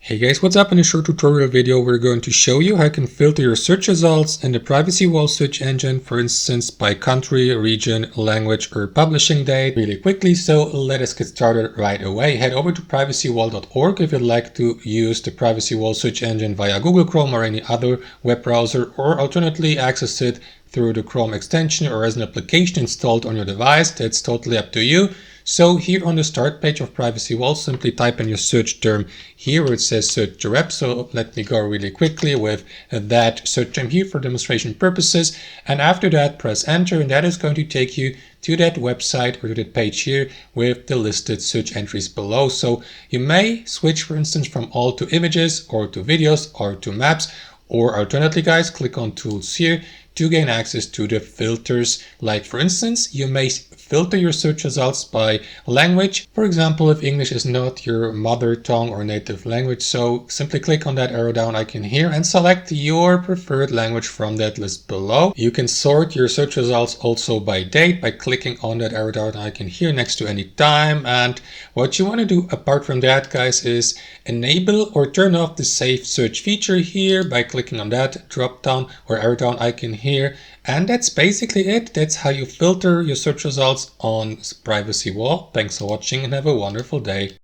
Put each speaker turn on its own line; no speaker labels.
Hey guys, what's up? In a short tutorial video we're going to show you how you can filter your search results in the privacy wall search engine, for instance by country, region, language or publishing date really quickly. So let us get started right away. Head over to privacywall.org if you'd like to use the privacy wall search engine via Google Chrome or any other web browser, or alternately access it through the Chrome extension or as an application installed on your device. That's totally up to you. So here on the start page of Privacy Wall, simply type in your search term here where it says search your web. So let me go really quickly with that search term here for demonstration purposes. And after that, press enter, and that is going to take you to that website or to that page here with the listed search entries below. So you may switch, for instance, from all to images or to videos or to maps, or alternately, guys, click on tools here to gain access to the filters. Like for instance, you may filter your search results by language. For example, if English is not your mother tongue or native language, so simply click on that arrow down icon here and select your preferred language from that list below. You can sort your search results also by date by clicking on that arrow down icon here next to any time. And what you want to do apart from that, guys, is enable or turn off the save search feature here by clicking on that drop down or arrow down icon here. And that's basically it. That's how you filter your search results on Privacy Wall. Thanks for watching and have a wonderful day.